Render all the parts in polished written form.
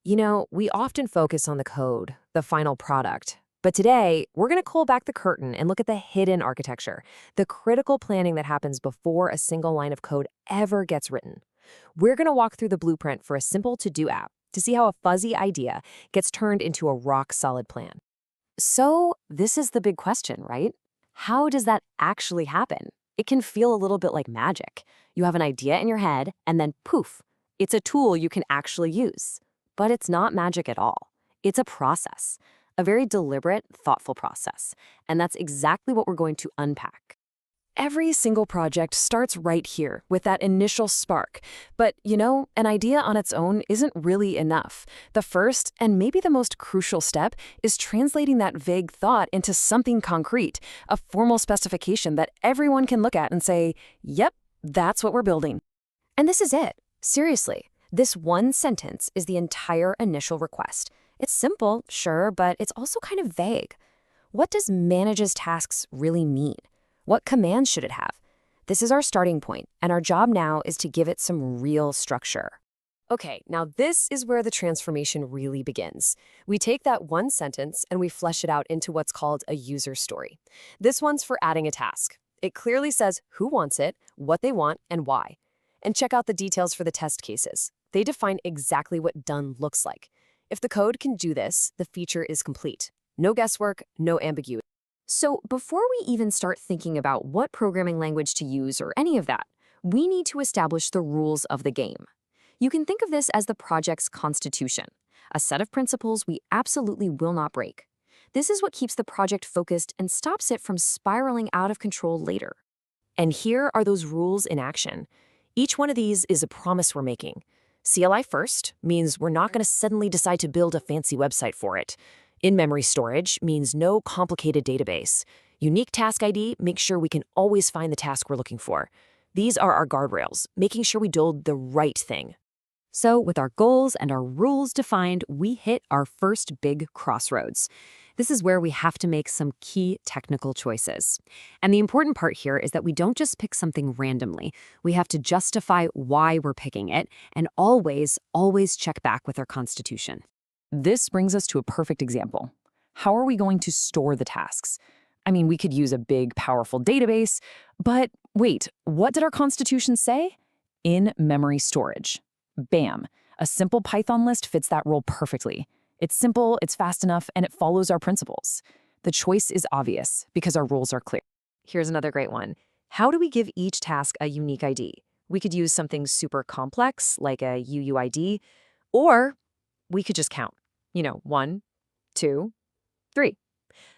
We often focus on the code, the final product. But today, we're going to pull back the curtain and look at the hidden architecture, the critical planning that happens before a single line of code ever gets written. We're going to walk through the blueprint for a simple to-do app to see how a fuzzy idea gets turned into a rock-solid plan. So, this is the big question, right? How does that actually happen? It can feel a little bit like magic. You have an idea in your head, and then poof, it's a tool you can actually use. But it's not magic at all. It's a process, a very deliberate, thoughtful process. And that's exactly what we're going to unpack. Every single project starts right here with that initial spark. But, an idea on its own isn't really enough. The first, and maybe the most crucial step, is translating that vague thought into something concrete, a formal specification that everyone can look at and say, yep, that's what we're building. And this is it. Seriously. This one sentence is the entire initial request. It's simple, sure, but it's also kind of vague. What does manages tasks really mean? What commands should it have? This is our starting point, and our job now is to give it some real structure. Okay, now this is where the transformation really begins. We take that one sentence and we flesh it out into what's called a user story. This one's for adding a task. It clearly says who wants it, what they want, and why. And check out the details for the test cases. They define exactly what done looks like. If the code can do this, the feature is complete. No guesswork, no ambiguity. So before we even start thinking about what programming language to use or any of that, we need to establish the rules of the game. You can think of this as the project's constitution, a set of principles we absolutely will not break. This is what keeps the project focused and stops it from spiraling out of control later. And here are those rules in action. Each one of these is a promise we're making. CLI first means we're not going to suddenly decide to build a fancy website for it. In-memory storage means no complicated database. Unique task ID makes sure we can always find the task we're looking for. These are our guardrails, making sure we build the right thing. So with our goals and our rules defined, we hit our first big crossroads. This is where we have to make some key technical choices. And the important part here is that we don't just pick something randomly. We have to justify why we're picking it and always check back with our constitution. This brings us to a perfect example. How are we going to store the tasks? I mean, we could use a big, powerful database, but wait, what did our constitution say? In-memory storage. Bam! A simple Python list fits that role perfectly. It's simple, it's fast enough, and it follows our principles. The choice is obvious because our rules are clear. Here's another great one. How do we give each task a unique ID? We could use something super complex, like a UUID, or we could just count. 1, 2, 3.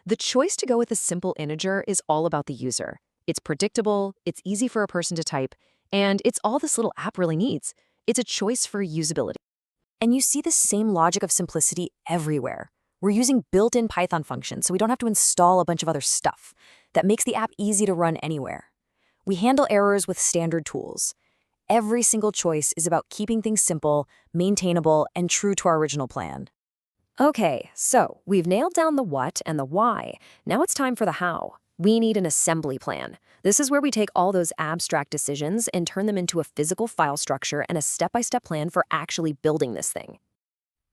The choice to go with a simple integer is all about the user. It's predictable, it's easy for a person to type, and it's all this little app really needs. It's a choice for usability. And you see the same logic of simplicity everywhere. We're using built-in Python functions, so we don't have to install a bunch of other stuff. That makes the app easy to run anywhere. We handle errors with standard tools. Every single choice is about keeping things simple, maintainable, and true to our original plan. Okay, so we've nailed down the what and the why. Now it's time for the how. We need an assembly plan. This is where we take all those abstract decisions and turn them into a physical file structure and a step-by-step plan for actually building this thing.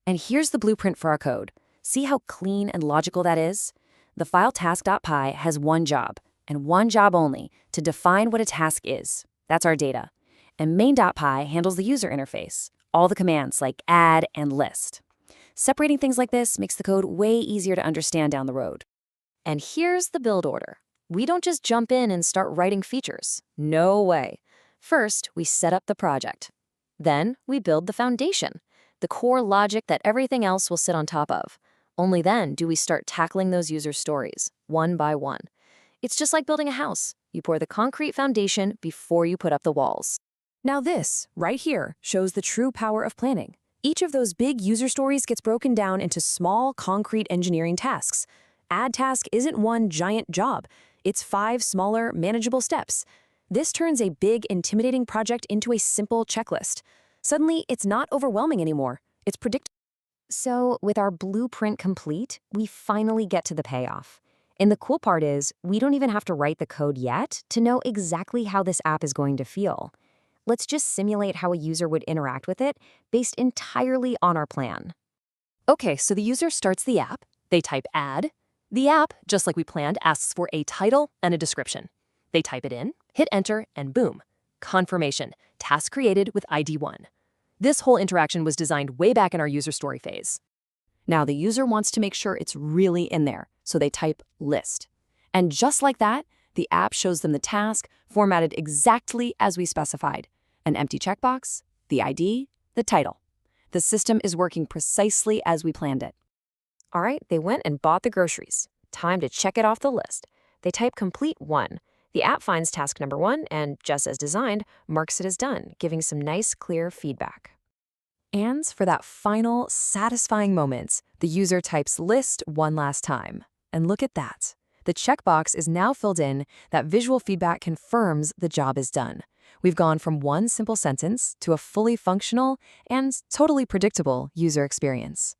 And here's the blueprint for our code. See how clean and logical that is? The file task.py has one job, and one job only, to define what a task is. That's our data. And main.py handles the user interface, all the commands like add and list. Separating things like this makes the code way easier to understand down the road. And here's the build order. We don't just jump in and start writing features. No way. First, we set up the project. Then, we build the foundation, the core logic that everything else will sit on top of. Only then do we start tackling those user stories, one by one. It's just like building a house. You pour the concrete foundation before you put up the walls. Now this, right here, shows the true power of planning. Each of those big user stories gets broken down into small, concrete engineering tasks. Add task isn't one giant job. It's 5 smaller, manageable steps. This turns a big, intimidating project into a simple checklist. Suddenly, it's not overwhelming anymore. It's predictable. So, with our blueprint complete, we finally get to the payoff. And the cool part is, we don't even have to write the code yet to know exactly how this app is going to feel. let's just simulate how a user would interact with it based entirely on our plan. Okay, so the user starts the app, they type add. The app, just like we planned, asks for a title and a description. They type it in, hit enter, and boom, confirmation, task created with ID 1. This whole interaction was designed way back in our user story phase. Now the user wants to make sure it's really in there, so they type list. And just like that, the app shows them the task formatted exactly as we specified. An empty checkbox, the ID, the title. The system is working precisely as we planned it. All right, they went and bought the groceries. Time to check it off the list. They type complete 1. The app finds task number 1 and, just as designed, marks it as done, giving some nice, clear feedback. And for that final, satisfying moment, the user types list one last time. And look at that. The checkbox is now filled in. That visual feedback confirms the job is done. We've gone from one simple sentence to a fully functional and totally predictable user experience.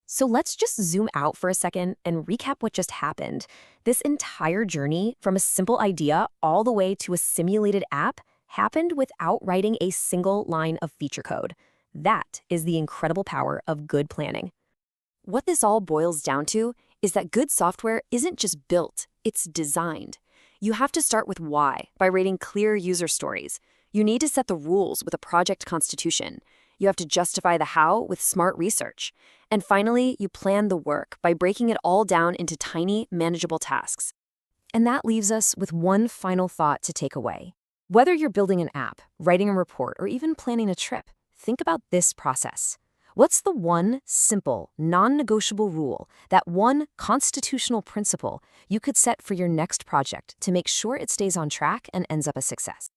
So let's just zoom out for a second and recap what just happened. This entire journey, from a simple idea all the way to a simulated app, happened without writing a single line of feature code. That is the incredible power of good planning. What this all boils down to is that good software isn't just built, it's designed. You have to start with why by writing clear user stories. You need to set the rules with a project constitution. You have to justify the how with smart research. And finally, you plan the work by breaking it all down into tiny, manageable tasks. And that leaves us with one final thought to take away. Whether you're building an app, writing a report, or even planning a trip, think about this process. What's the one simple, non-negotiable rule, that one constitutional principle you could set for your next project to make sure it stays on track and ends up a success?